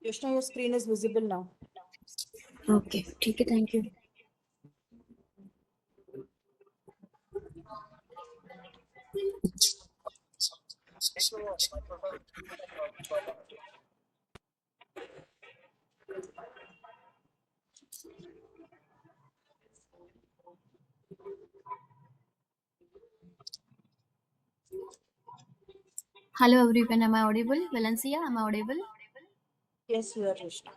Krishna, your screen is visible now. Okay ठीक है, thank you. Hello everyone, am I audible? Valencia, am I audible? Yes, you are Krishna.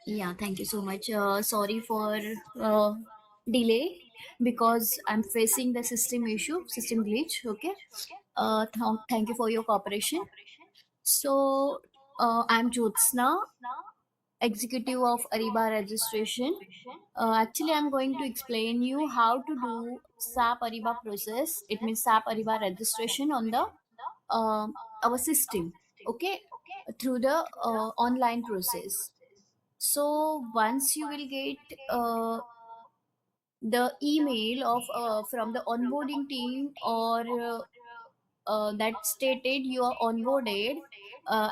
Yeah, thank you so much. Sorry for delay because I'm facing the system issue, system glitch. Okay. Thank you for your cooperation. So, I'm Jyotsna, executive of Ariba registration. Actually, I'm going to explain you how to do SAP Ariba process. It means SAP Ariba registration on the our system. Okay, through the online process. So once you will get the email of from the onboarding team or that stated you are onboarded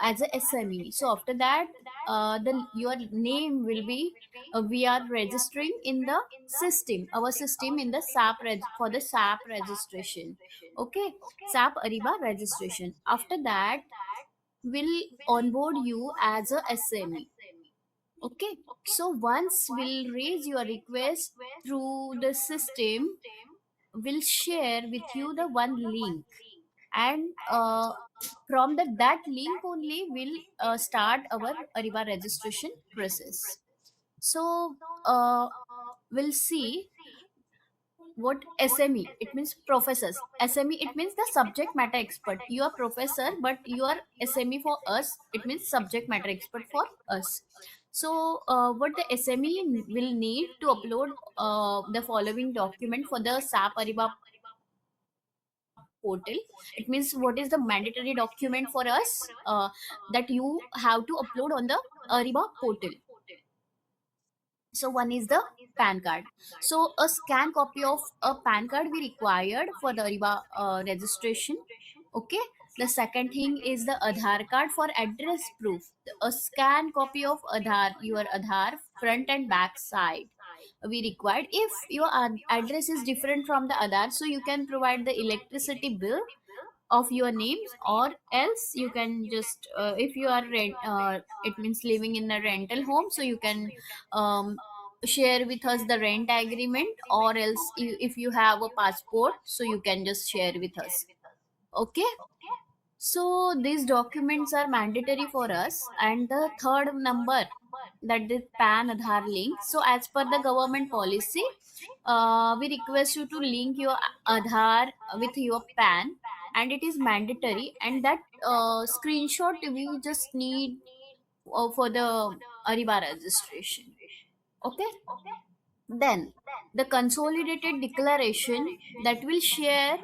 as a SME. So after that, the your name will be we are registering in the system, our system in the for the SAP registration. Okay, SAP Ariba registration. After that, will onboard you as a SME. Okay, so once we'll raise your request through the system, we'll share with you the one link, and from that link only we'll start our Ariba registration process. So we'll see what SME it means. Professors, SME it means the subject matter expert. You are professor but you are SME for us, it means subject matter expert for us. So what the SME will need to upload the following document for the SAP Ariba portal. It means what is the mandatory document for us that you have to upload on the Ariba portal. So one is the PAN card. So a scan copy of a PAN card we required for the Ariba registration. Okay. The second thing is the Aadhaar card for address proof. A scan copy of Aadhaar, your Aadhaar front and back side we required. If your address is different from the Aadhaar, so you can provide the electricity bill of your names, or else you can just if you are it means living in a rental home, so you can share with us the rent agreement, or else if you have a passport, so you can just share with us. Okay, so these documents are mandatory for us. And the third number, that is PAN Aadhaar link. So as per the government policy, we request you to link your Aadhaar with your PAN, and it is mandatory. And that screenshot we just need for the Ariba registration. Okay. Then the consolidated declaration that will share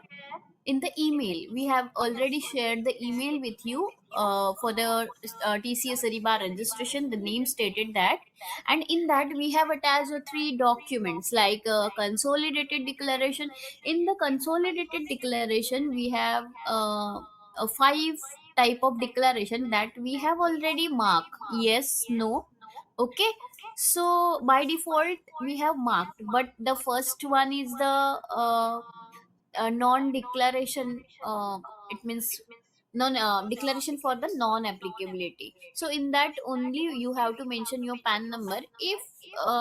in the email. We have already shared the email with you for the TCS Ariba registration. The name stated that, and in that we have attached three documents like consolidated declaration. In the consolidated declaration, we have a five type of declaration that we have already marked yes, no. Okay, so by default we have marked, but the first one is the non-declaration. It means non declaration for the non-applicability. So in that only you have to mention your PAN number if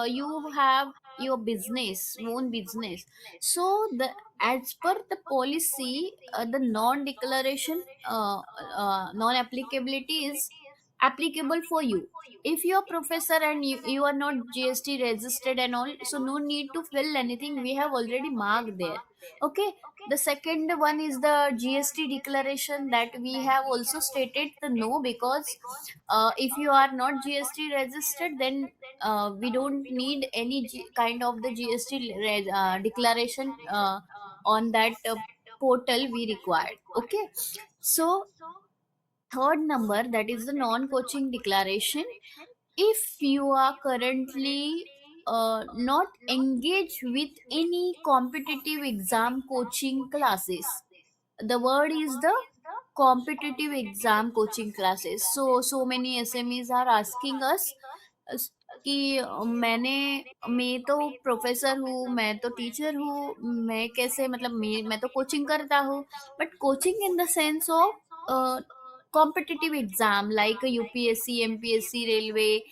you have your business, own business. So the as per the policy, the non-declaration non-applicability is applicable for you. If you're professor and you are not GST registered and all, so no need to fill anything, we have already marked there. Okay. The second one is the GST declaration, that we have also stated the no, because if you are not GST registered, then we don't need any kind of the GST declaration on that portal we required. Okay. So third number, that is the non coaching declaration. If you are currently not engaged with any competitive exam coaching classes, the word is the competitive exam coaching classes. So many SMEs are asking us अस- कि मैं तो professor हूँ, मैं तो teacher हूँ, मैं कैसे, मतलब मैं तो कोचिंग करता हूँ, but coaching in the sense of competitive exam like a UPSC, MPSC, railway,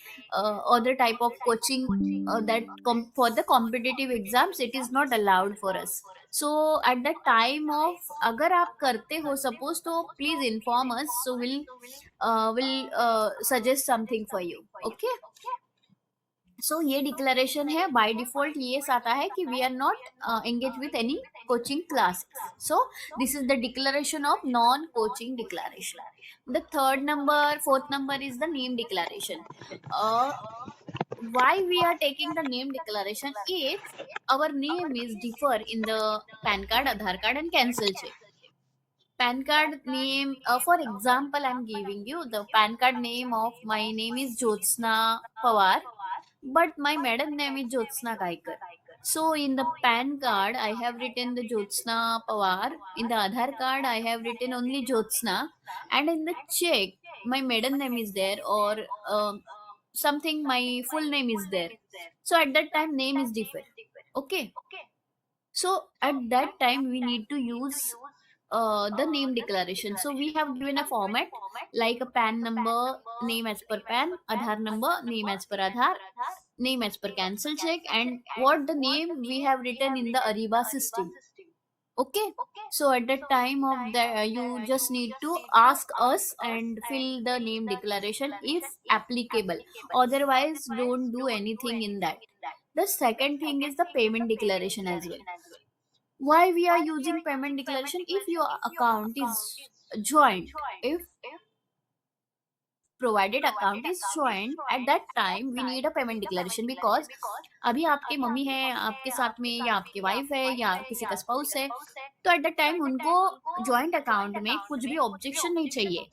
other type of coaching that for the competitive exams, it is not allowed for us. So at the time of, अगर आप करते हो suppose, तो please inform us, so we'll suggest something for you. Okay. सो ये declaration है, by default ये आता है कि we are not engage with any coaching classes. So this is the declaration of non coaching declaration. The third number, fourth number is the name declaration. Why we are taking the name declaration? If our name is differ in the PAN card, Aadhaar card and cancel check. PAN card name, for example, I'm giving you the PAN card name of my name is Jyotsna Pawar, but my maiden name is Jyotsna Kaikar. So in the PAN card, I have written the Jyotsna Pawar. In the Aadhaar card, I have written only Jyotsna, and in the check, my maiden name is there, or something my full name is there. So at that time, name is different. Okay. So at that time, we need to use the name declaration. So we have given a format like a PAN number, name as per PAN, Aadhaar number, name as per Aadhaar, name as per cancel check, and what the name we have written in the Ariba system. Okay. So at the time of the, you just need to ask us and fill the name declaration if applicable. Otherwise, don't do anything in that. The second thing is the payment declaration as well. Why we are using payment declaration? If your account is joint, if provided account is joint, at that time we need a payment declaration, because अभी आपके mummy है आपके साथ में, या आपकी wife है, या किसी का स्पाउस है, तो एट द टाइम उनको जॉइंट अकाउंट में कुछ भी ऑब्जेक्शन नहीं चाहिए.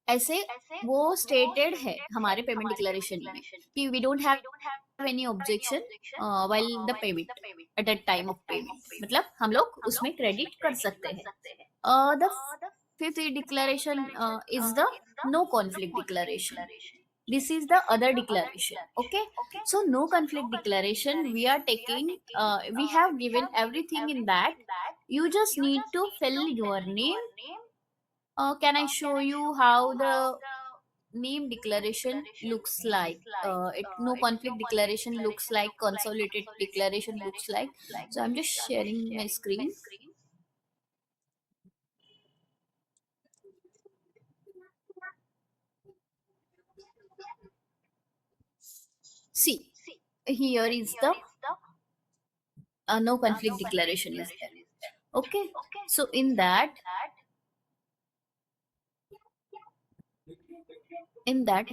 ऐसे वो स्टेटेड है हमारे पेमेंट डिक्लेरेशन में कि we don't have any objection while the payment, at the time of payment, मतलब हम लोग उसमें क्रेडिट कर सकते हैं. The fifth declaration is the no conflict declaration. This is the other declaration. Okay. So no conflict declaration, we are taking, we have given everything in that. You just need to fill your name. Can I show you how the name declaration looks like? It no conflict declaration looks like, consolidated declaration looks like. So I'm just sharing my screen. See, here is the no conflict declaration is there. Okay. So in that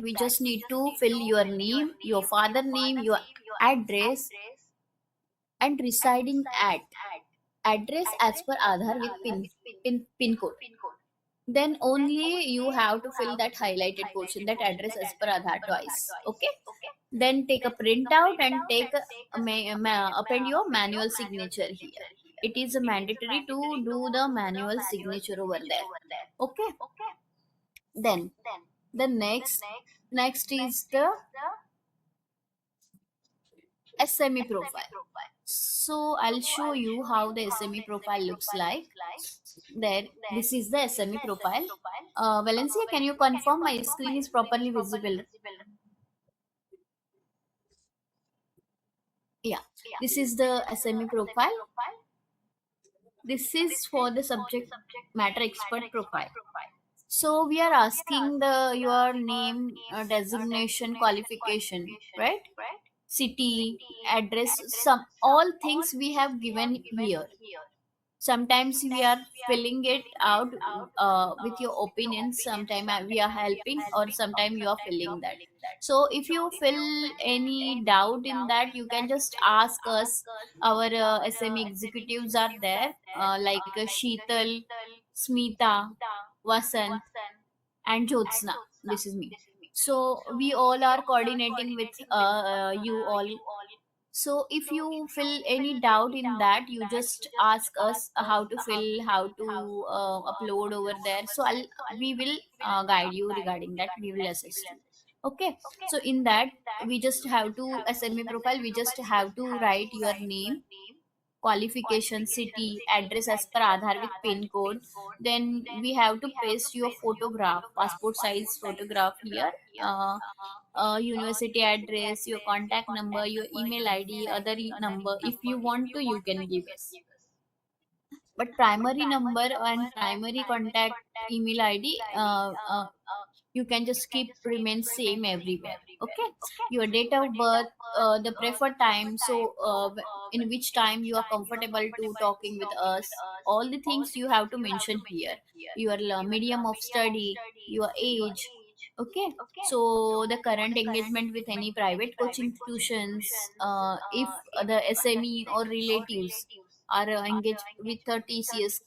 we just need to fill your name, your father name, your address, and residing at address as per Aadhaar with pin code. Then only you have to fill that highlighted portion, that address as per Aadhaar twice. Okay. Then take a printout and take append your manual signature here. It is mandatory to do the manual signature over there. Okay. Then the next is the SME profile. So I'll show you how the SME profile looks like. There, this is the SME profile. Valencia, can you confirm my screen is properly visible? Yeah, this is the SME profile. This is for the subject matter expert profile. So we are asking the your name, designation, qualification, right? City, address, some all things we have given here. Sometimes we are filling it out with your opinions. Sometimes we are helping, or sometimes you are filling that. So if you feel any doubt in that, you can just ask us. Our SME executives are there, like Sheetal, Smita, Vasant, and Jyotsna. This is me. So we all are coordinating with you all. So if you feel any doubt in that, you just ask us how to fill, how to upload over there. So we will guide you regarding that. We will assist you. Okay. So in that, we just have to SME profile. We just have to write your name, qualification, city, address as per Aadhaar with PIN code. Then we have to paste your photograph, passport size photograph here. Uh, University address, your contact number, your email ID, other number. If you want to, you can give us. But primary number and primary contact email ID, you can just keep remain same everywhere. Okay. Your date of birth, the preferred time. So in which time you are comfortable to talking with us. All the things you have to mention here. Your medium of study, your age. Okay. So the current engagement with any private coaching institutions, if the SME or relatives are engaged with TCS,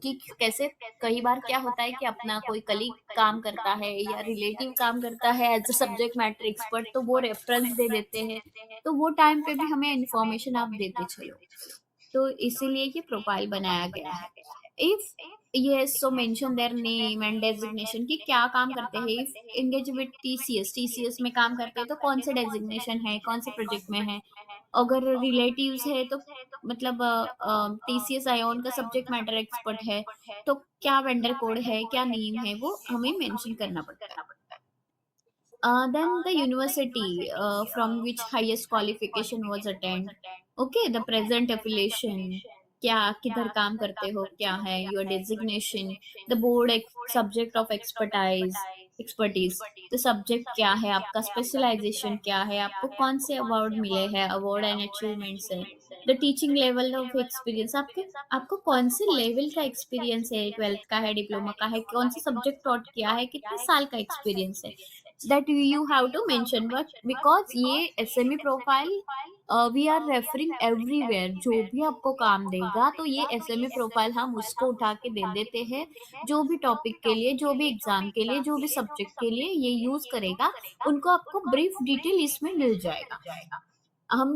कि कैसे कई बार क्या होता है कि अपना कोई colleague काम करता है या रिलेटिव काम करता है as a subject matter expert, तो वो रेफरेंस दे देते हैं, तो वो टाइम पे भी हमें इन्फॉर्मेशन आप देते चलो। तो इसीलिए ये प्रोफाइल बनाया गया है। If yes, so mention their name and designation कि क्या काम करते हैं। इफ एंगेज विद टीसीएस में काम करते हैं तो कौन से डेजिग्नेशन है, कौन से प्रोजेक्ट में है। अगर रिलेटिव्स है तो मतलब टीसीएस आयोन का सब्जेक्ट मैटर एक्सपर्ट है, तो क्या वेंडर कोड है, क्या नेम है, वो हमें मेंशन करना पड़ता है। Then the university from which highest qualification was attained. Okay, the present affiliation, क्या किधर काम करते हो, क्या है your designation, the board subject of expertise, तो सब्जेक्ट क्या है आपका, स्पेशलाइजेशन क्या है, आपको कौन से अवार्ड मिले हैं, अवार्ड एंड अचीवमेंट्स है, the teaching level of experience, आपके आपको कौन से लेवल का एक्सपीरियंस है, 12th का है, डिप्लोमा का है, कौन सा सब्जेक्ट टॉट किया है, कितने साल का एक्सपीरियंस है, that you have to mention. But because ये SME profile we are referring everywhere, जो भी आपको काम देगा तो ये SME प्रोफाइल हम उसको उठा के दे देते हैं। जो भी टॉपिक के लिए, जो भी एग्जाम के लिए, जो भी सब्जेक्ट के लिए ये यूज करेगा, उनको आपको ब्रीफ डिटेल इसमें मिल जाएगा। हम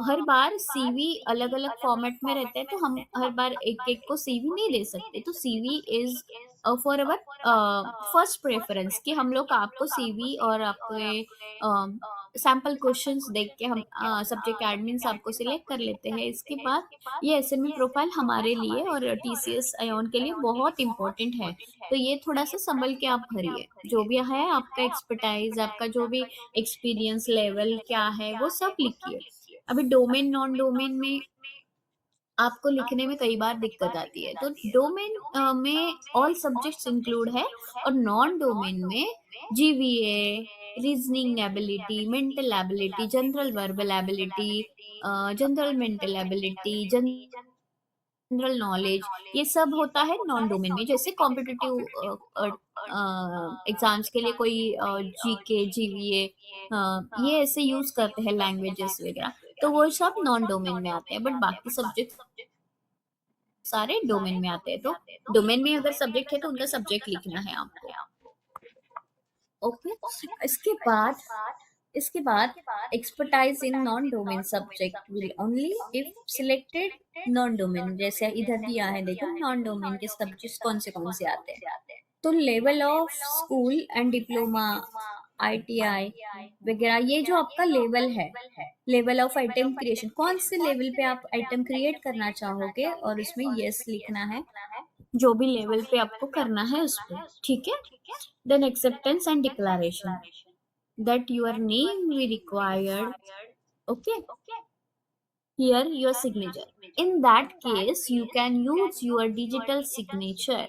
हर बार सीवी अलग अलग फॉर्मेट में रहते हैं, तो हम हर बार एक एक को सीवी नहीं दे सकते। तो CV is for our first preference, कि हम लोग आपको सीवी और आपके सैम्पल क्वेश्चंस देख के हम सब्जेक्ट एडमिन्स आपको सिलेक्ट कर लेते हैं। इसके बाद ये एसएमई प्रोफाइल हमारे लिए और टीसीएस आयोन के लिए बहुत इंपॉर्टेंट है। तो ये थोड़ा सा संभल के आप भरिए, जो भी है आपका एक्सपर्टाइज, आपका जो भी एक्सपीरियंस लेवल क्या है वो सब लिखिए। अभी डोमेन नॉन डोमेन में आपको लिखने में कई बार दिक्कत आती है। तो डोमेन में ऑल सब्जेक्ट्स इंक्लूड है, और नॉन डोमेन में GVA, reasoning ability, mental ability, general verbal ability, general mental ability, general knowledge, ये सब होता है नॉन डोमेन में। जैसे कॉम्पिटिटिव एग्जाम्स के लिए कोई जीके, जीवीए, ये ऐसे यूज करते हैं लैंग्वेजेस वगैरह, तो वो सब नॉन डोमेन में आते हैं। बट बाकी सब्जेक्ट सारे डोमेन में आते हैं। तो डोमेन में अगर सब्जेक्ट है तो उनका सब्जेक्ट लिखना है आपको। ओके। इसके बाद इसके बाद expertise in non domain subject will only if selected non domain. जैसे इधर दिया है, देखो नॉन डोमेन के सब्जेक्ट्स कौन से आते हैं। तो level of school and diploma, ITI वगैरह, ये जो आपका लेवल है, लेवल ऑफ आइटम क्रिएशन, कौन से लेवल पे आप आइटम क्रिएट करना चाहोगे, और उसमें यस लिखना है, जो भी लेवल पे आपको करना है उस पे। ठीक है। Then acceptance and declaration, that your name we required. Okay, here your signature. In that case you can use your digital signature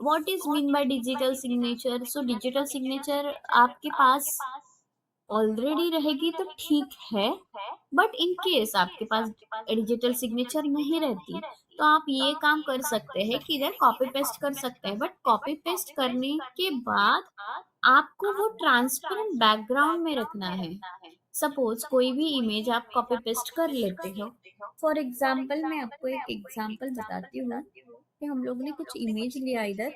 what is mean by digital signature? So digital signature आपके पास already रहेगी तो ठीक है, but in case आपके पास digital signature नहीं रहती तो आप ये काम कर सकते हैं कि इधर कॉपी पेस्ट कर सकते हैं, बट कॉपी पेस्ट करने के बाद आपको वो ट्रांसपेरेंट बैकग्राउंड में रखना है। सपोज कोई भी इमेज आप कॉपी पेस्ट कर लेते हो। फॉर एग्जाम्पल मैं आपको एक एग्जाम्पल बताती हूँ कि हम लोग ने कुछ इमेज लिया इधर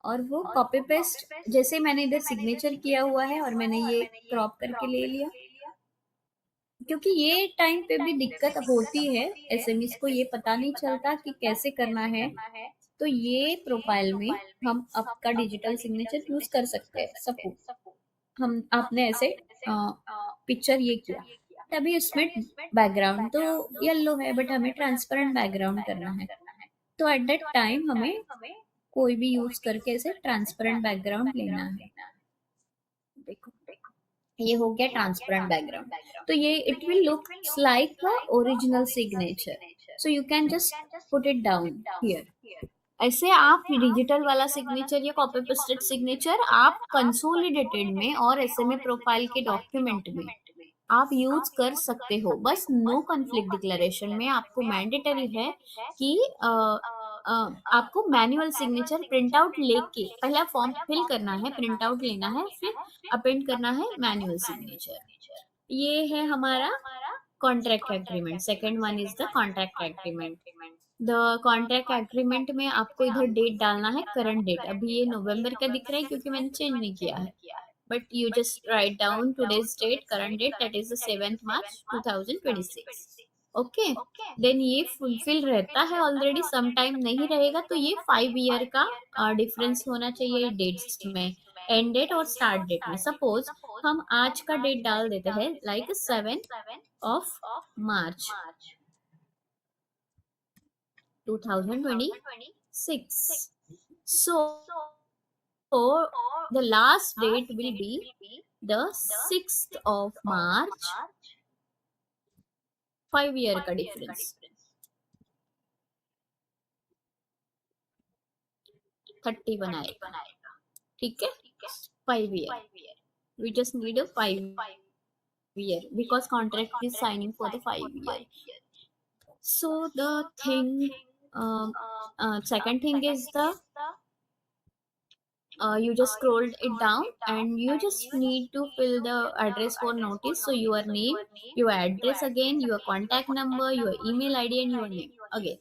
और वो कॉपी पेस्ट, जैसे मैंने इधर सिग्नेचर किया हुआ है और मैंने ये क्रॉप करके ले लिया, क्योंकि ये टाइम पे भी दिक्कत होती है, एसएमएस को ये पता नहीं चलता कि कैसे करना है। तो ये प्रोफाइल में हम आपका डिजिटल सिग्नेचर यूज कर सकते हैं। सपोज हम आपने ऐसे पिक्चर ये किया, तभी उसमें बैकग्राउंड तो येलो है बट हमें ट्रांसपेरेंट बैकग्राउंड करना है, तो एट दैट टाइम हमें कोई भी यूज करके ऐसे ट्रांसपेरेंट बैकग्राउंड लेना है। देखो ये हो गया ट्रांसपेरेंट बैकग्राउंड, तो ये it will look like a original signature, so you can just put it down here. ऐसे आप डिजिटल वाला सिग्नेचर या कॉपी पेस्टेड सिग्नेचर आप कंसोलिडेटेड में और एसएमए प्रोफाइल के डॉक्यूमेंट में आप यूज कर सकते हो। बस नो कॉन्फ्लिक्ट डिक्लेरेशन में आपको मैंडेटरी है कि अ, आपको मैनुअल सिग्नेचर प्रिंट आउट लेके पहला फॉर्म फिल करना है, प्रिंट आउट लेना है, फिर अपेंड करना है मैनुअल सिग्नेचर। ये है हमारा contract agreement. Second one is the contract agreement. The contract agreement में आपको इधर डेट डालना है, करंट डेट। अभी ये नवंबर का दिख रहा है क्योंकि मैंने चेंज नहीं किया है, but you just write down today's date, current date, that is the 7th March 2026. Okay, then ये फुलफिल रहता है ऑलरेडी, सम टाइम नहीं रहेगा तो ये 5 ईयर का डिफरेंस होना चाहिए डेट्स में, एंड डेट और स्टार्ट डेट में। सपोज हम आज का डेट डाल देते हैं like 7 March 2026। So the last date will be the 6th of March, 5 year का डिफरेंस, 31 आएगा। ठीक है, 5 year, we just need a 5 year because contract is signing for the 5 year. So the thing, second thing is the you just scrolled it down and you just need to fill the address for notice. So your name, your address again, your contact number, your email id and your name again.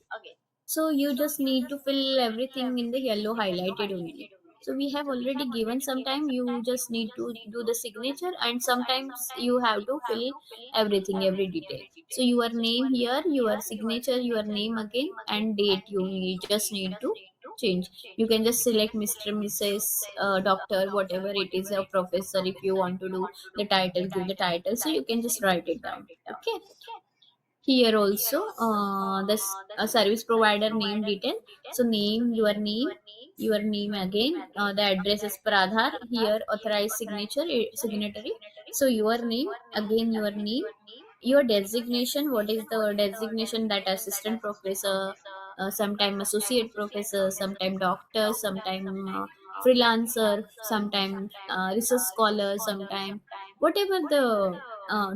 So you just need to fill everything in the yellow highlighted only. So we have already given some time, you just need to do the signature and sometimes you have to fill everything, every detail. So your name here, your signature, your name again and date you need, just need to change. You can just select Mr. Mrs. Doctor, whatever it is, a professor. If you want to do the title, give the title, so you can just write it down. Okay, here also this service provider name detail. So name, your name again, the address is per Aadhaar, here authorized signature, signatory. So your name again, your name, your designation, what is the designation, that assistant professor, sometime associate professor, sometime doctor, sometime freelancer, sometime research scholar, sometime whatever the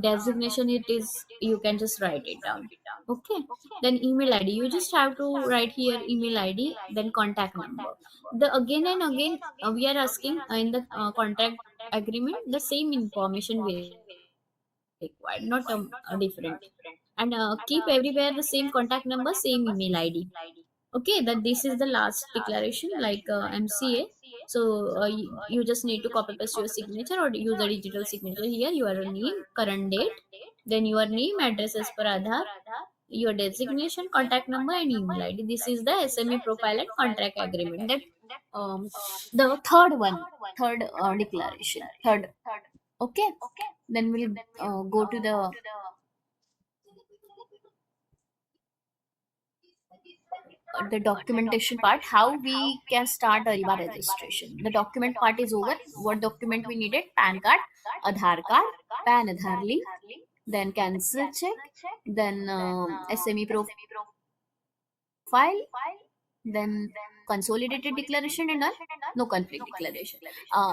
designation it is, you can just write it down. Okay, then email id, you just have to write here email id, then contact number. The again and again we are asking in the contract agreement the same information we required, not a different. And keep everywhere the same contact number, same email id. Okay, that this is the last declaration like mca. So you just need to copy paste your signature or use a digital signature. Here your name, current date, then your name, address as per Aadhaar, your designation, contact number and email id. This is the sme profile and contract agreement. That the third one, third declaration, third. Okay, then we'll go to the documentation part, how we can start a riba registration. The document part is over. What document we needed? PAN card, Aadhaar card, PAN Aadhaar link, then cancel check, then SME profile, then consolidated declaration and a no conflict declaration.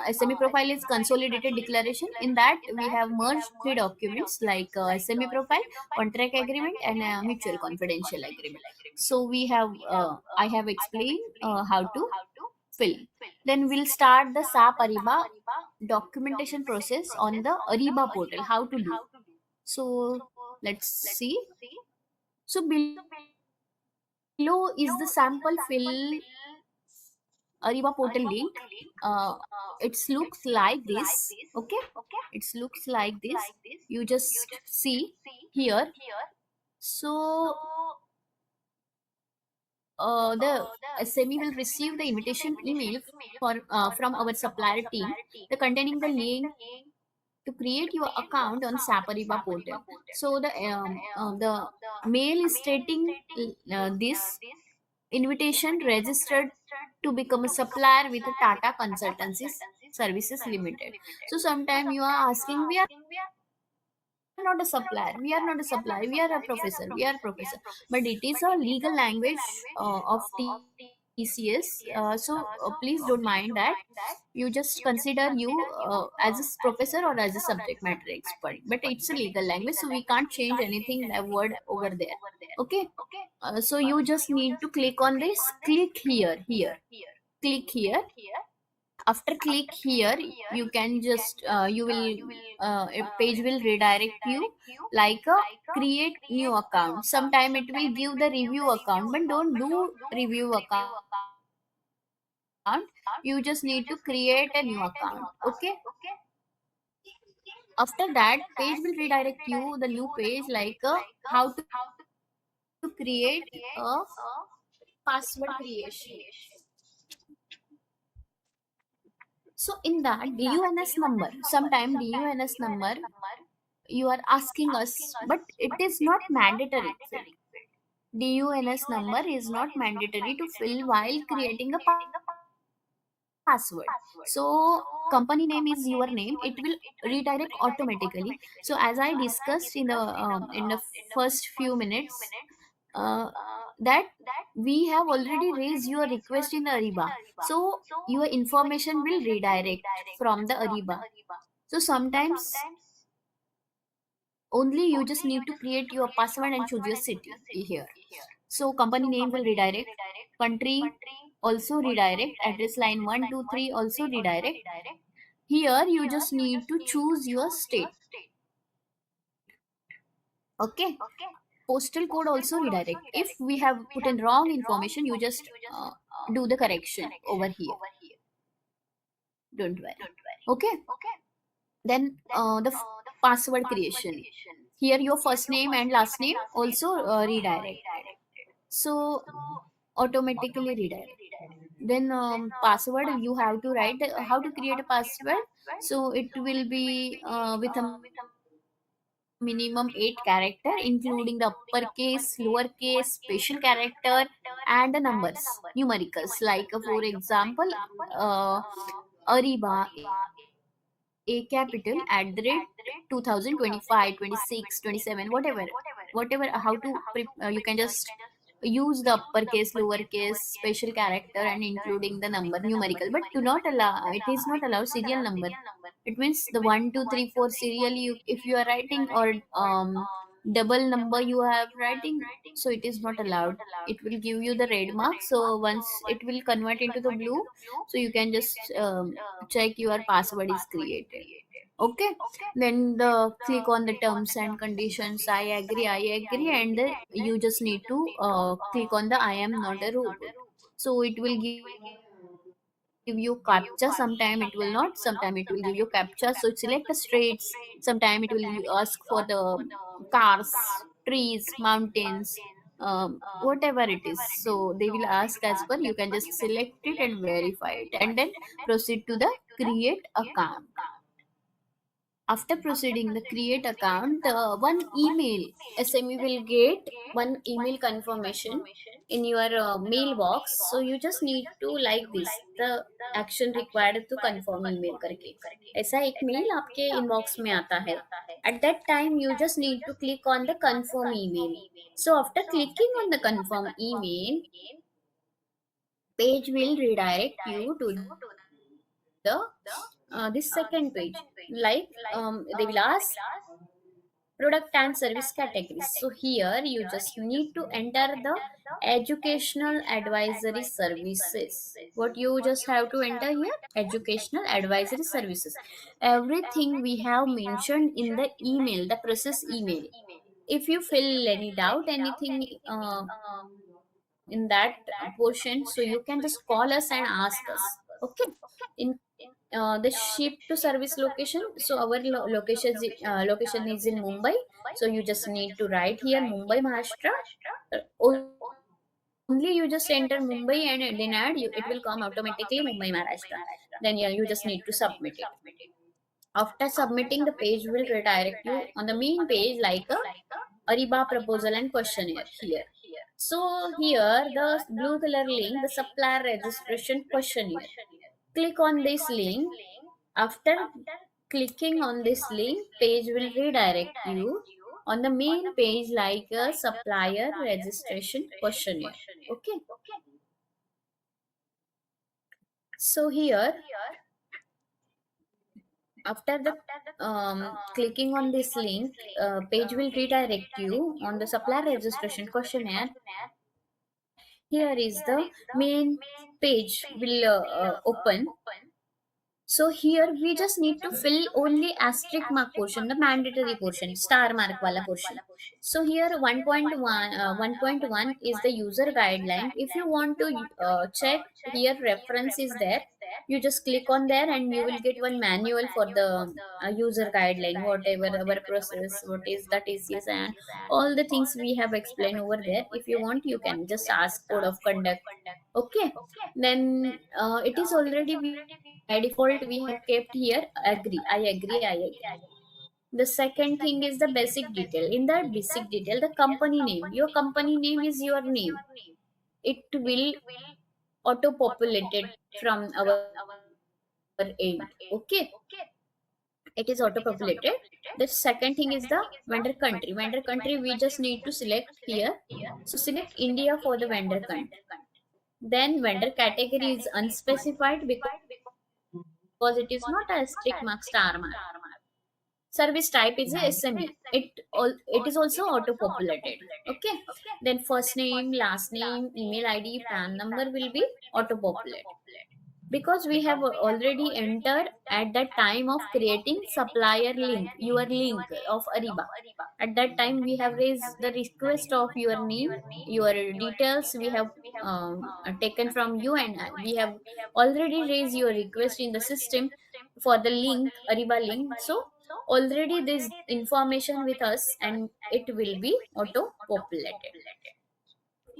SME profile is consolidated declaration. In that we have merged three documents like SME profile, contract agreement, and mutual confidential agreement. So we have I have explained how to fill. Then we'll start the SAP Ariba documentation process on the Ariba portal. How to do? So let's see. So below is the sample fill Ariba portal link. Uh, it looks like this. Okay, it looks like this. You just see here. So the SME will receive the invitation email from our supplier team, the containing the link to create your account on Sapariba portal. So the mail is stating this invitation registered to become a supplier with a Tata Consultancy Services Limited. So sometime you are asking, we are not a supplier, we are not a supplier, we are a professor, we are professor, but it is a legal language of TCS. Please don't mind that. You just consider you as a professor or as a subject matter expert, but it's a legal language, so we can't change anything that word over there. Okay. So you just need to click on this, click here, click here. After click here, you can just you will a page will redirect you like a create new account. Sometime it will give the review account, but don't do review account. You just need to create a new account. Okay. After that page will redirect you the new page like how to create a password creation. So in that DUNS number, sometime DUNS number you are asking us, but it is not mandatory. DUNS number is not mandatory to fill while creating a password. So company name is your name. It will redirect automatically. So as I discussed in the first few minutes, uh, that we have already raised your request in the Ariba. So your information will redirect from the Ariba. So sometimes only you just need to create your password and choose your city here. So company name will redirect, country also redirect, address line 123 also redirect. Here you just need to choose your state. Okay. Postal code also redirect. If we have put in wrong information, you just do the correction over here. Don't worry. Okay. Then the password creation. Here your first name and last name also redirect. So automatically redirect. Then password you have to write how to create a password. So it will be with a minimum 8 character, including the uppercase, lowercase, special character, and the numbers, numericals. Like for example, uh, Ariba A capital at the rate 2025, 26, 27, whatever. How to you can just use the uppercase, lowercase, special character, and including the number numerical, but do not allow, it is not allowed serial number. It means the 1 2 3 4 serial, you if you are writing, or double number you have writing, so it is not allowed. It will give you the red mark. So once it will convert into the blue, so you can just check your password is created. Okay. Then the click on the terms and conditions, I agree, and you just need to click on the I am not a robot. So it will give you captcha, sometime it will not, sometime it will give you captcha. So select the streets, sometime it will ask for the cars, trees, mountains, whatever it is. So they will ask as per, you can just select it and verify it, and then proceed to the create account. After proceeding the create account, one email, SME will get one email confirmation in your mailbox. So you just need to like this, the action required to confirm email करके ऐसा एक mail आपके inbox में आता है. At that time you just need to click on the confirm email. So after clicking on the confirm email, page will redirect you to the this second page. Like they will ask product and service categories. So here you just need to enter the educational advisory services. What you just have to enter here? Educational advisory services. Everything we have mentioned in the email, the process email. If you feel any doubt, anything in that portion, so you can just call us and ask us. Okay. In the ship to service location, so our location is in Mumbai. So you just need to write here Mumbai, Maharashtra. Only you just enter Mumbai and then add you, it will come automatically Mumbai, Maharashtra. Then yeah, you just need to submit it. After submitting, the page will redirect you on the main page like a Ariba proposal and questionnaire here. So here the blue color link, the supplier registration questionnaire. Click on this link. After clicking on this link, page will redirect you on the main page like a supplier registration questionnaire. Okay. So here, after the clicking on this link, page will redirect you on the supplier registration questionnaire. Here is the main page will open. So here we just need to fill only asterisk mark portion, the mandatory portion, star mark wala portion. So here 1.1, 1.1 is the user guideline. If you want to check, here reference is there. You just click on there and you will get one manual for the user guideline, whatever our process, what is the TCS and all the things we have explained over there. If you want, you can just ask code of conduct. Okay. Then it is already by default we have kept here agree, I agree, I agree. The second thing is the basic detail. In that basic detail, the company name, your company name is your name. It will auto populated from our end. Okay, it is auto populated. The second thing is the vendor country. Vendor country we just need to select here. So select India for the vendor country. Then vendor category is unspecified because it is not a strict mark, star mark. Service type is a SME. It is also auto populated. Okay. Then first name, last name, email ID, PAN number will be auto populated, because we have already entered at the time of creating supplier link, your link of Ariba. At that time we have raised the request of your name, your details we have taken from you, and we have already raised your request in the system for the link, Ariba link. So already this information with us and it will be auto populated.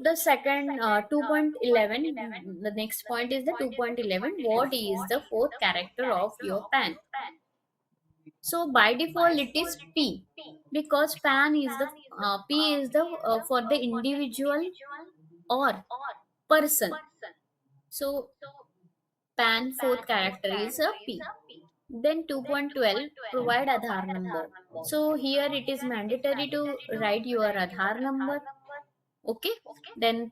The second 2.11, the next point is the 2.11, what is the fourth character of your PAN. So by default it is P, because PAN is the P is the for the individual or person. So PAN fourth character is a P. Then 2.12, provide Aadhaar number. So here it is mandatory to write your Aadhaar number. Okay. Then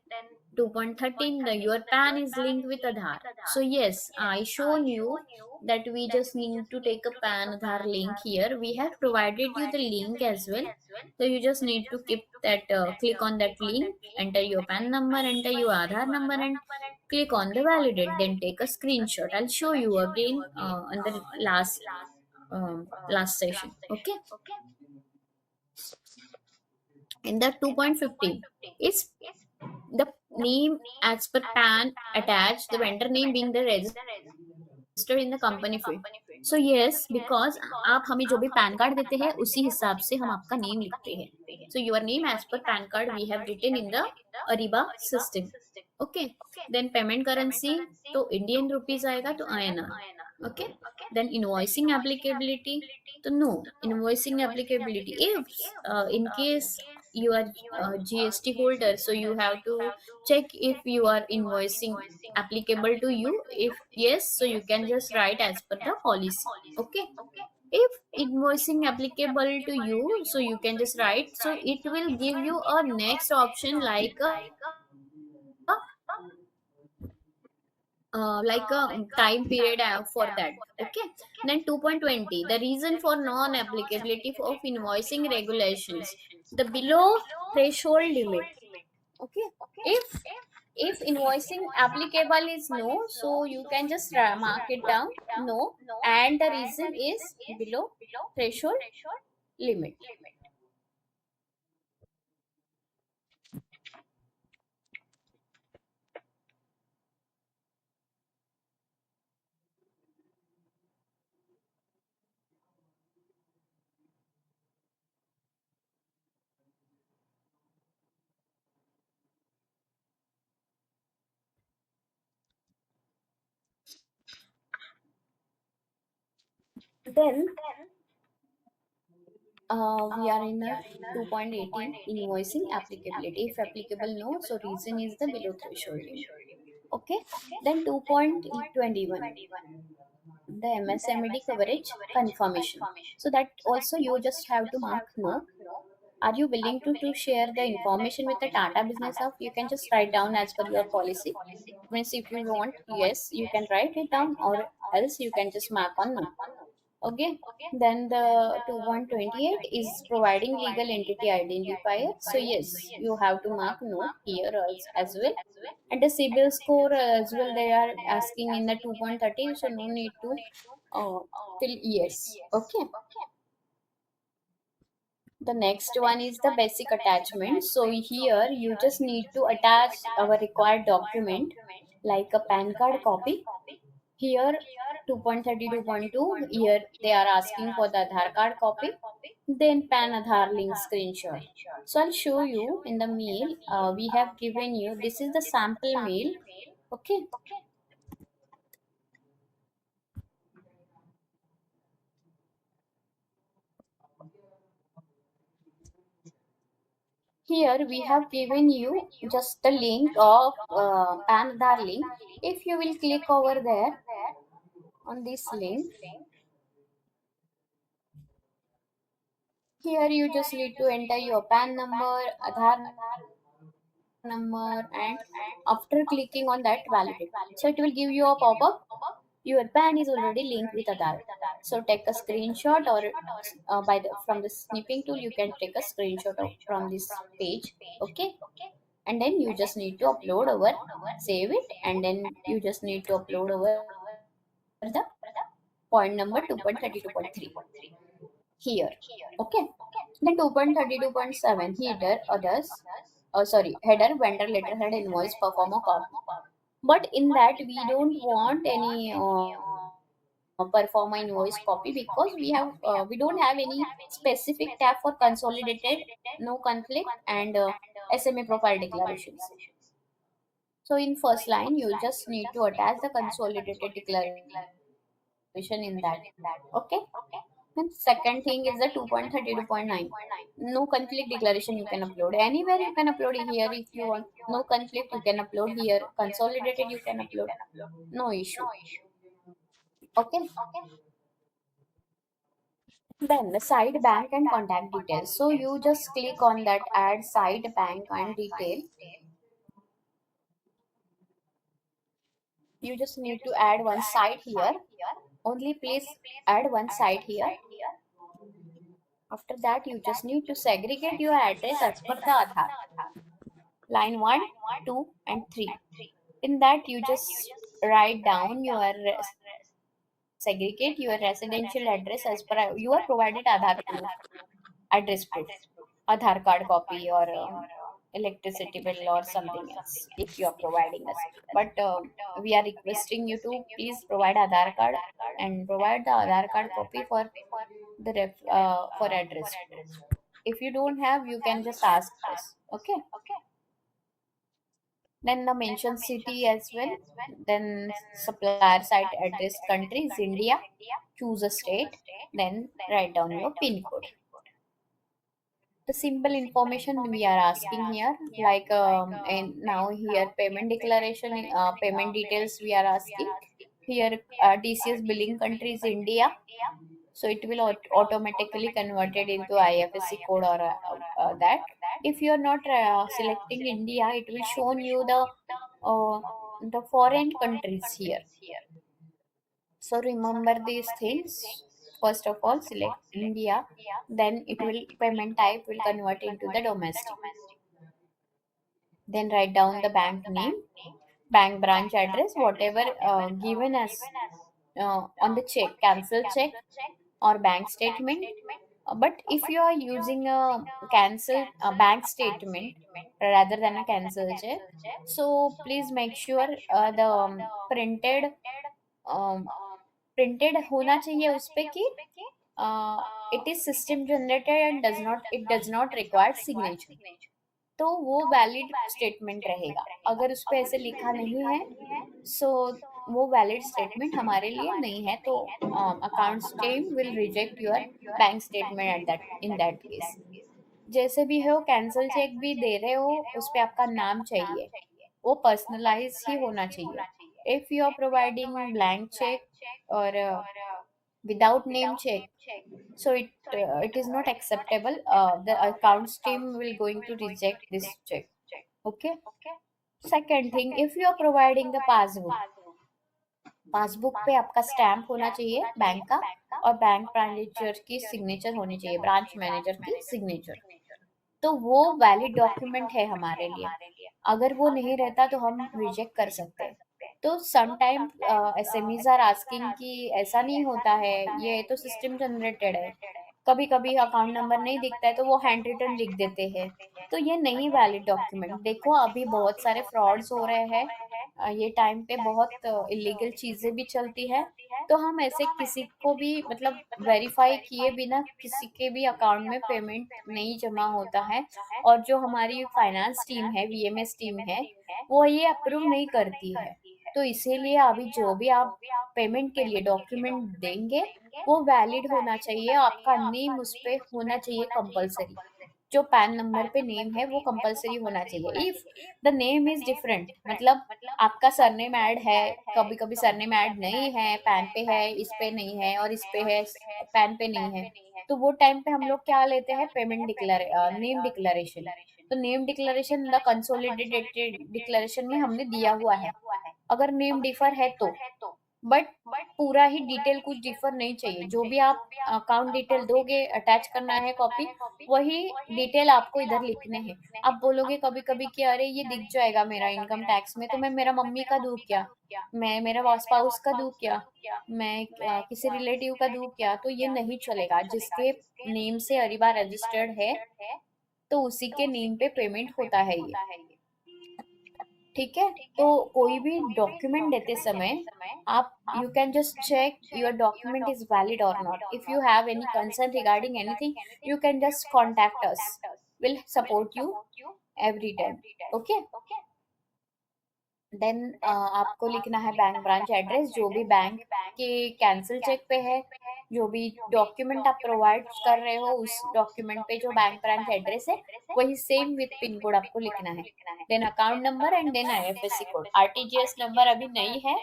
2.13, your PAN is linked with Aadhaar. So yes, I shown you that we just need to take a PAN Aadhaar link here. We have provided you the link as well. So you just need to keep that, click on that link, enter your PAN number, enter your Aadhaar number, and click on the validate. Then take a screenshot. I'll show you again on the last session. Okay. In the 2.15 is the name as per PAN attached, the vendor name being the registered in the company field. So yes, because आप हमें जो भी pan card देते हैं उसी हिसाब से हम आपका नेम लिखते हैं. So your name as per PAN card we have written in the Ariba system. Okay. Then payment currency, तो Indian rupees आएगा तो INR. Okay. Then invoicing applicability, तो no invoicing applicability. If in case you are GST holder, so you have to check if you are invoicing applicable to you. If yes, so you can just write as per the policy. Okay. If invoicing applicable to you, so you can just write. So it will give you a next option like a like a time period for that. Okay. Then 2.20, the reason for non applicability of invoicing regulations, the below threshold limit. Okay. If invoicing applicable is no, so you can just mark it down no, and the reason is below threshold limit. Then we are in the 2.18 invoicing applicability. If applicable no, so reason is the below threshold limit. Okay. Then 2.21, the MSMED coverage confirmation. So that also you just have to mark no. Are you willing to share the information with the Tata Business Hub? You can just write down as per your policy. Means if you want yes, you can write it down, or else you can just mark on no. Okay. Then the 2.28 is providing legal entity identifier. So yes, you have to mark no here as well. And the CIBIL score as well, they are asking in the 2.30, so no need to uh, fill yes. Okay. The next one is the basic attachment. So here you just need to attach our required document like a PAN card copy. Here 2.32.2, here they are asking for the Aadhaar card copy, then PAN Aadhaar link screenshot. So I'll show you in the mail. We have given you, this is the sample mail. Okay. Here we have given you just the link of PAN Aadhaar link. If you will click over there on this link, here you just need to enter your PAN number, Aadhaar number, and after clicking on that validate. So it will give you a pop-up. Your PAN is already linked with Aadhaar. So take a screenshot, or by the from the snipping tool you can take a screenshot from this page. Okay. And then you just need to upload over, save it, and then you just need to upload over the point number 2.32.3 here. Okay. Then 2.32.7 header others, sorry, header vendor letterhead invoice performer copy. But in that we don't want any performer invoice copy, because we don't have any specific tab for consolidated, no conflict, and SMA profile declarations. So in first line you just need to attach the consolidated declaration in that. Okay. And second thing is the 2.32.9. No conflict declaration you can upload. Anywhere you can upload it here if you want. No conflict you can upload here. Consolidated you can upload. No issue. Okay. Then the side bank and contact details. So you just click on that add side bank and detail. You just need to add one side here. Only please add one side here. After that, you just need to segregate your address as per the Aadhaar. Line 1, 2, and 3. In that, you just write down your segregate your residential address as per your provided Aadhaar proof, address proof, Aadhaar card copy, or electricity bill or something else if you are providing us. But we are requesting you to please provide Aadhaar card and provide the Aadhaar card copy for the for address proof. If you don't have, you can just ask us. Okay. Then the mention city as well. Then supplier site address, country is India. Choose a state. Then write down your pin code. The simple information we are asking here, like and now here payment declaration, payment details we are asking. Here TCS billing country is India. So it will automatically converted into IFSC code, or that. If you are not selecting India, it will show you the the foreign countries here. So remember these things. First of all, select India, then it will payment type will convert into the domestic. Then write down the bank name, bank branch address, whatever given as on the check, cancel check or bank statement. But if you are using a cancel a bank statement rather than a cancel check, so please make sure the printed printed होना चाहिए उस पे कि it is system generated and does not require signature, तो वो valid statement रहेगा. अगर उस पे ऐसे लिखा नहीं है, सो वो वैलिड स्टेटमेंट हमारे लिए नहीं है, तो accounts team will reject your bank statement at that in that case. जैसे भी हो, कैंसल चेक भी दे रहे हो उस पे आपका नाम चाहिए, वो पर्सनलाइज ही होना चाहिए. If you are providing blank cheque or without name check, so it is not acceptable. The accounts team will going to reject this check. Okay. Second thing, if you are providing the passbook पे आपका stamp होना चाहिए bank का, और bank manager की signature होनी चाहिए, branch manager की सिग्नेचर. तो वो वैलिड डॉक्यूमेंट है हमारे लिए. अगर वो नहीं रहता तो हम रिजेक्ट कर सकते हैं. तो समटाइम एसएमईज आर आस्किंग कि ऐसा नहीं होता है, ये तो सिस्टम जनरेटेड है. कभी कभी अकाउंट नंबर नहीं दिखता है तो वो हैंड रिटन लिख देते हैं, तो ये नहीं वैलिड डॉक्यूमेंट. देखो अभी बहुत सारे फ्रॉड्स हो रहे हैं, ये टाइम पे बहुत इलीगल चीजें भी चलती है, तो हम ऐसे किसी को भी मतलब वेरीफाई किए बिना किसी के भी अकाउंट में पेमेंट नहीं जमा होता है. और जो हमारी फाइनेंस टीम है, वीएमएस टीम है, वो ये अप्रूव नहीं करती है. तो इसीलिए अभी जो भी आप पेमेंट के लिए डॉक्यूमेंट देंगे वो वैलिड होना चाहिए. आपका नेम उस पे होना चाहिए कंपलसरी. जो पैन नंबर पे नेम है वो कंपलसरी होना चाहिए. If the name is different, मतलब आपका सरनेम ऐड है, कभी कभी सरनेम ऐड नहीं है, पैन पे है, इस पे नहीं है, और इस पे है, पैन पे नहीं है, तो वो टाइम पे हम लोग क्या लेते हैं, पेमेंट नेम डिक्लेरेशन. तो name declaration the consolidated declaration में हमने दिया हुआ है. अगर नेम डिफर है तो, बट पूरा ही डिटेल कुछ डिफर नहीं चाहिए. जो भी आप अकाउंट डिटेल दोगे, अटैच करना है कॉपी, वही डिटेल आपको इधर लिखने हैं. आप बोलोगे कभी कभी कि अरे ये दिख जाएगा मेरा इनकम टैक्स में, तो मैं मेरा मम्मी का दूं क्या, मैं मेरा स्पाउस का दूं क्या, मैं किसी रिलेटिव का दूं क्या, तो ये नहीं चलेगा. जिसके नेम से अरीबा रजिस्टर्ड है तो उसी के नेम पे पेमेंट होता है ये. ठीक है. तो कोई भी डॉक्यूमेंट देते समय आप you can just check your document is valid और not. If you have any concern regarding anything, you can just contact us, will support you every time. Okay. Then आपको लिखना है बैंक ब्रांच एड्रेस, जो भी bank के cancel cheque पे है, जो भी डॉक्यूमेंट आप प्रोवाइड कर रहे हो उस डॉक्यूमेंट पे जो बैंक ब्रांच एड्रेस है वही सेम विथ पिन कोड आपको लिखना है. Then account number and then IFSC code. RTGS number अभी नहीं है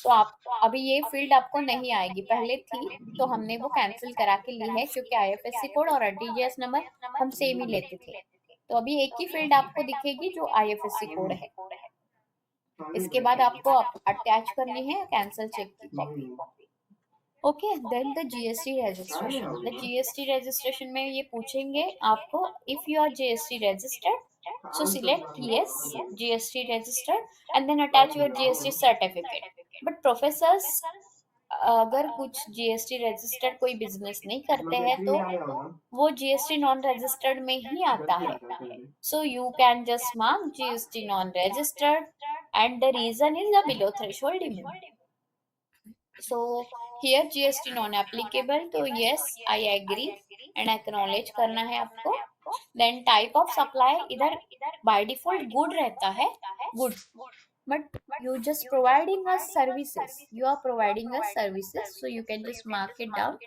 तो आप अभी ये फील्ड आपको नहीं आएगी, पहले थी तो हमने वो कैंसिल करा के ली है, क्योंकि आईएफएससी कोड और आरटीजीएस नंबर हम सेम ही लेते थे. तो अभी एक ही फील्ड आपको दिखेगी जो आईएफएससी कोड है. इसके बाद आपको अटैच करनी है कैंसल चेक की copy. Okay. Then the GST registration. The GST registration में ये पूछेंगे आपको, if you are GST registered, so select yes GST registered and then attach your GST certificate. But professors, अगर कुछ जीएसटी रजिस्टर्ड कोई business नहीं करते हैं तो वो जीएसटी नॉन रजिस्टर्ड में ही आता है. So you can just mark GST non-registered and the reason is the below threshold amount. So here GST non-applicable, तो yes I agree and acknowledge करना है आपको. Then type of supply, इधर by default good रहता है, good, but you just providing us services, you are providing us services, so you can just mark it down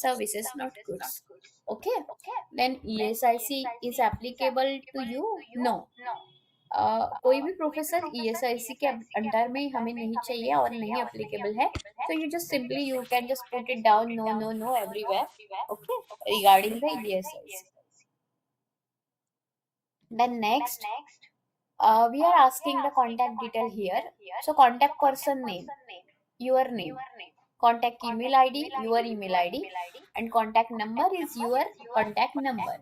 services not goods. Okay. Then ESIC is applicable to you? No. कोई भी professor ESIC के under में हमें नहीं चाहिए और नहीं applicable है, तो you just simply you can just put it down no no no everywhere. Okay. Regarding the ESIC. Then next, We are asking the contact detail here. So contact person name, your name, contact email ID, your email ID, and contact number is your contact number.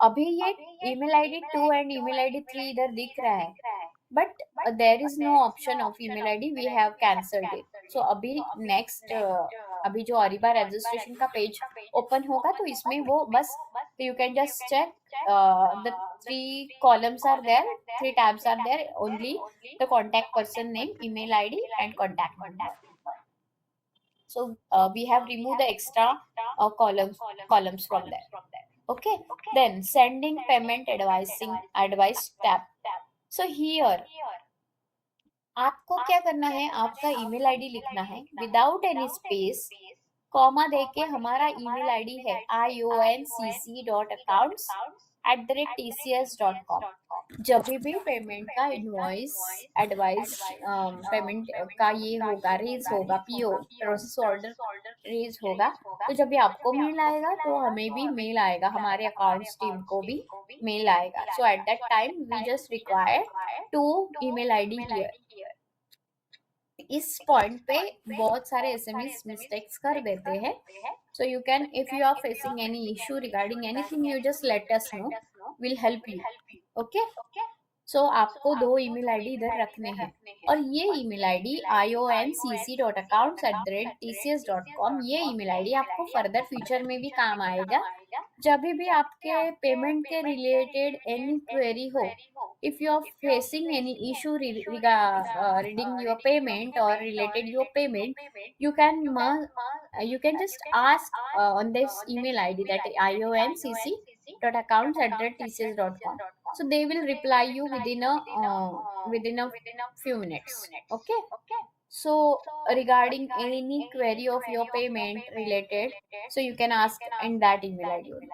अभी ये email ID 2 and email ID 3 इधर दिख रहा है, but there is no option of email ID. We have cancelled it. So अभी next अभी जो Areeba registration का page open होगा तो इसमें वो बस you can just check the 3 columns are there, 3 tabs are there, only the contact person name, email ID and contact number. So we have removed the extra columns from there. Okay, then sending payment advice tab. So here आपको क्या करना है, आपका email ID लिखना है without any space, comma देके हमारा email ID है ionCC.accounts@tcs.com. जब भी पेमेंट का इनवॉइस एडवाइस पेमेंट का ये होगा, रेज होगा, पीओ प्रोसेस ऑर्डर रेज होगा, तो जब भी आपको मेल आएगा तो हमें भी मेल आएगा, हमारे अकाउंट्स टीम को भी मेल आएगा. So at that time we just require 2 email ID here. इस पॉइंट पे बहुत सारे एसएमएस मिस्टेक्स कर देते हैं. So you can, if you are facing any issue regarding anything, you just let us know, will help you. Okay, so आपको 2 email ID इधर रखने हैं, और ये ईमेल आईडी ionCC.accounts@tcs.com, ये ईमेल आईडी आपको फर्दर फ्यूचर में भी काम आएगा. जब भी आपके पेमेंट के रिलेटेड एनी क्वेरी हो, if you are facing any issue regarding your payment or related your payment, you can just ask on this email id, that ionCC.accounts@tcs.com. so they will reply you within a few minutes. Okay, so regarding any query of your payment related, so you can ask in that email id only.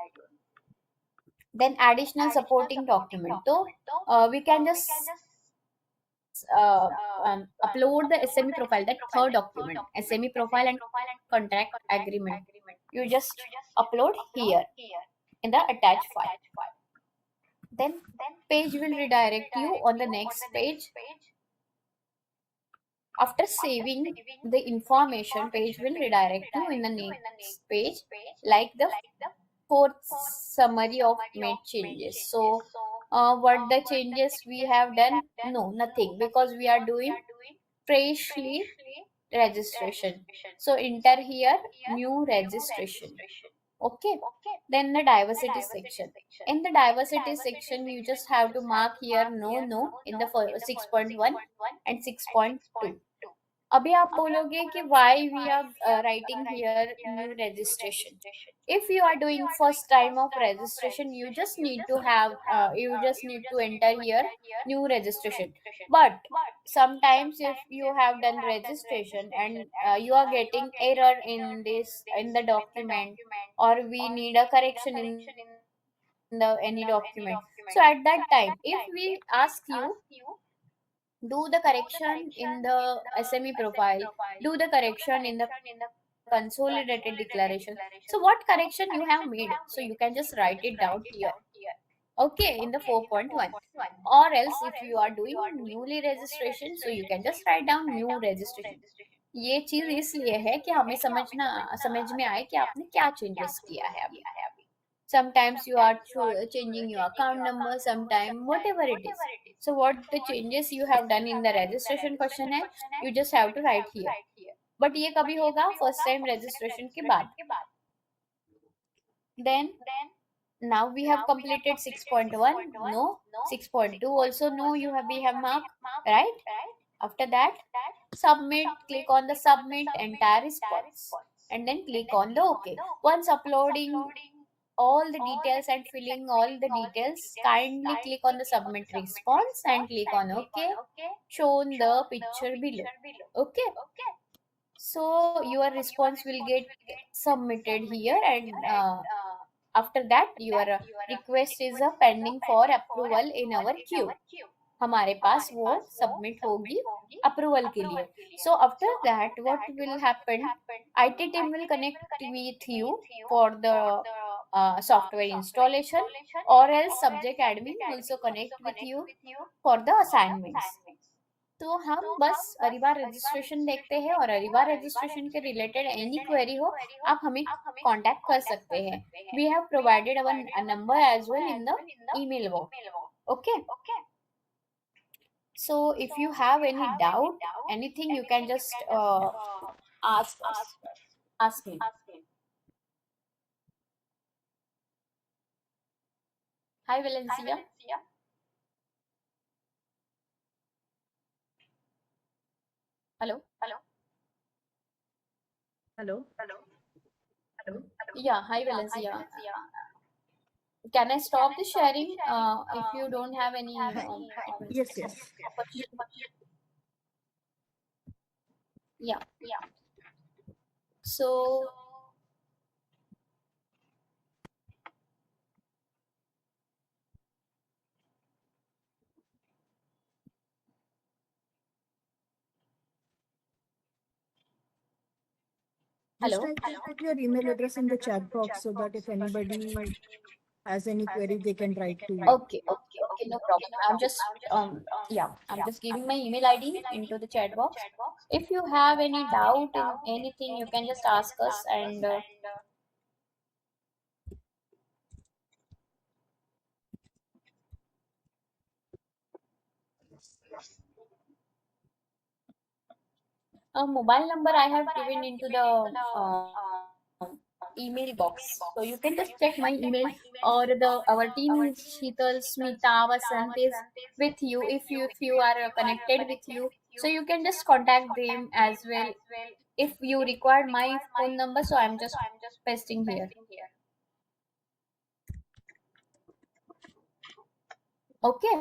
Then additional supporting document, so we can just upload the SME profile, that third document, SME profile and contract agreement. You just upload here in the attached file. Then page will redirect you on the next page. After saving the information, page will redirect you in the next page, like the fourth summary of made changes. So what the changes we have done? No, nothing, because we are doing freshly registration. So enter here new registration. Okay, then the diversity section. In the diversity section, you just have to mark here no in the 6.1 and 6.2. अभी आप बोलोगे कि why we are writing here new registration. If you are doing first time of registration, you just need to enter here new registration. But sometimes if you have done registration and you are getting error in the document, or we need a correction in the any document, so at that time if we ask you, do the correction in the SME profile, do the correction in the consolidated declaration. So what correction you have made? So you can just write it down here. Okay, in the 4.1. Or else if you are doing newly registration, so you can just write down new registration. ये चीज इसलिए है कि हमें समझ में आए कि आपने क्या चेंजेस किया है अभी. Sometimes you are changing your account number, sometime whatever it is. So what the changes you have done in the registration question है, you just have to write here. But ये कभी होगा first time registration के बाद. Then now we have completed 6.1, no. 6.2 also no, we have marked, right? After that, submit, click on the submit entire response, and then click on the OK. Once uploading all the details and filling all the details, kindly click on the submit response and click on OK, shown the picture below. Okay, so your response will get submitted here, and after that your request is a pending for approval in our queue. हमारे पास वो submit होगी approval के लिए. So after that what will happen, IT team will connect with you for the software installation, or else subject admin also connect with you for the assignments. तो हम बस Ariba registration देखते हैं, और अरिबा रजिस्ट्रेशन के related any query हो आप हमें कांटेक्ट कर सकते हैं. We have provided our number as well in the email box. Okay, so if you have any doubt, anything, you can just ask me. Hi Valencia. Hello. Hello. Yeah, hi Valencia. Can I stop the sharing if you don't have any Yes, yes. Yeah. So hello. Rishna, you can put your email address in the chat box so that if anybody has any query, they can write to you. Okay, no problem. I'm just giving my email ID into the chat box. If you have any doubt in anything, you can just ask us, and a mobile number I have given into the email box, so you can just check my email, or the our team Sheetal, Smita, Vasant is with you. If you are connected with you, so you can just contact them as well. If you require my phone number, so I'm just pasting here. Okay.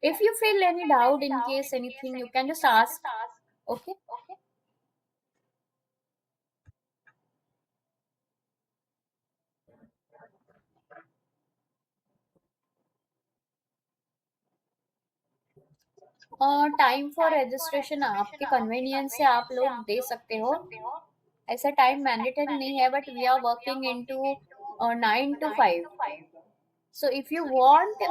If you feel any doubt in case anything, you can just ask. Okay. Time for registration आपके convenience से आप लोग दे सकते हो. ऐसा time mandatory नहीं है, but we are working into 9 to 5. So if you want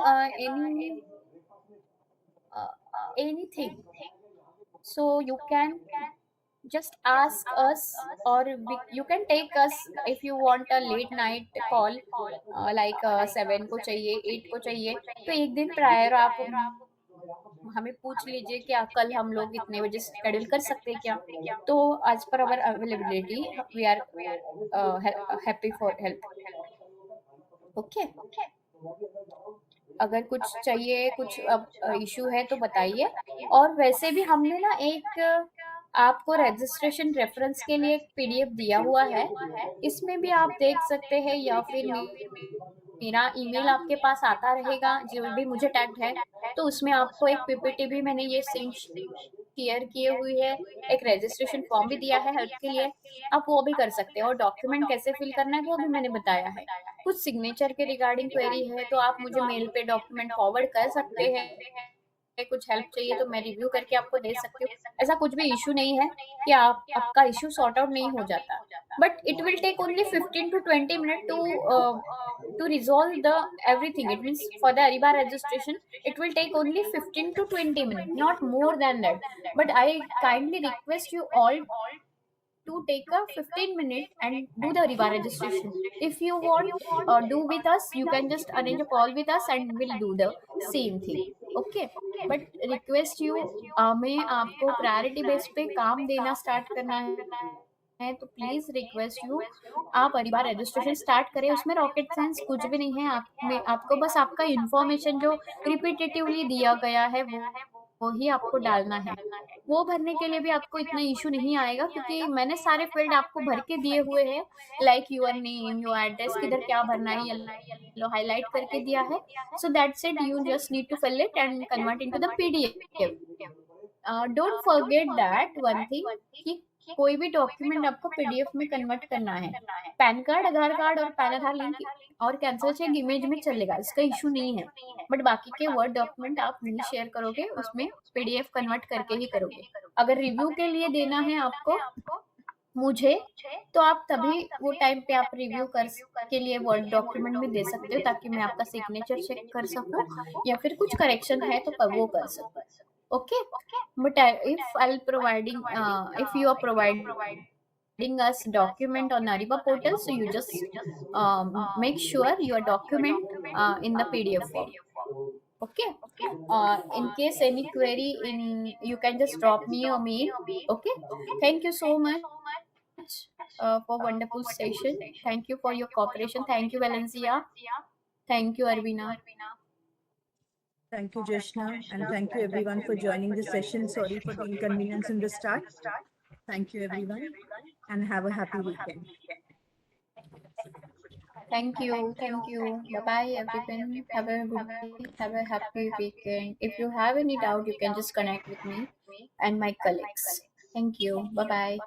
anything, so you can just ask us, or you can take us. If you want a late night call, like 7 को चाहिए, 8 को चाहिए, तो एक दिन prior आप हमें पूछ लीजिए कि कल हम लोग इतने बजे शेड्यूल कर सकते हैं क्या. तो आज पर our availability we are happy for help. Okay, अगर कुछ चाहिए, कुछ इशू है तो बताइए. और वैसे भी हमने ना एक आपको रजिस्ट्रेशन रेफरेंस के लिए एक पीडीएफ दिया हुआ है, इसमें भी आप देख सकते हैं, या फिर मेरा ईमेल आपके पास आता रहेगा जो भी मुझे टैग है, तो उसमें आपको एक पीपीटी भी मैंने ये सेम शेयर किए हुई है. एक रजिस्ट्रेशन फॉर्म भी दिया है हेल्प के लिए, आप वो भी कर सकते हैं. और डॉक्यूमेंट कैसे फिल करना है वो भी मैंने बताया है. कुछ सिग्नेचर के रिगार्डिंग क्वेरी है तो आप मुझे मेल पे डॉक्यूमेंट फॉरवर्ड कर सकते हैं. कुछ हेल्प चाहिए तो मैं रिव्यू करके आपको दे सकती हूँ. ऐसा कुछ भी इशू नहीं है कि आपका इशू सॉर्ट आउट नहीं हो जाता, but it will take only 15 to 20 minute to resolve the everything. It means for the Ariba registration, it will take only 15 to 20 minutes, not more than that. But I kindly request you all to take a 15-minute and do the Ariba registration. If you want do with us, you can just arrange a call with us and we'll do the same thing. Okay, but request you, मैं आपको priority base पे काम देना start करना है, तो please request you आप Ariba registration start करें. उसमें रॉकेट साइंस कुछ भी नहीं है. आपको बस आपका इंफॉर्मेशन जो रिपीटेटिवली दिया गया है वो ही आपको डालना है. वो भरने के लिए भी आपको इतना इशू नहीं आएगा, क्योंकि मैंने सारे फील्ड आपको भर के दिए हुए हैं, like your name, your address, किधर क्या भरना है, येलो हाईलाइट करके दिया है. So that's it. You just need to fill it and convert into the PDF. Don't forget that one thing, कि कोई भी डॉक्यूमेंट आपको पीडीएफ में कन्वर्ट करना है. पैन कार्ड, आधार कार्ड और पैन आधार लिंक और कैंसिल चेक इमेज में चलेगा, इसका इशू नहीं है. बट बाकी के वर्ड डॉक्यूमेंट आप नहीं शेयर करोगे, उसमें पीडीएफ कन्वर्ट करके ही करोगे. अगर रिव्यू के लिए देना है आपको, मुझे, तो आप तभी वो टाइम पे आप रिव्यू के लिए वर्ड डॉक्यूमेंट में दे सकते हो, ताकि मैं आपका सिग्नेचर चेक कर सकूं, या फिर कुछ करेक्शन है तो वो कर सकूं. Okay, but if I'll providing if you are providing us document on Ariba portal, so you just make sure your document in the PDF form. Okay. In case any query, in you can just drop me a mail. Okay. Thank you so much for wonderful session. Thank you for your cooperation. Thank you, Valencia. Thank you, Arvina. Thank you, Jeshna, and thank you everyone for joining this session. Sorry for the inconvenience in the start. Thank you everyone, and have a happy weekend. Thank you. Thank you. Bye bye, everyone. Have a good day. Have a happy weekend. If you have any doubt, you can just connect with me and my colleagues. Thank you. Bye bye.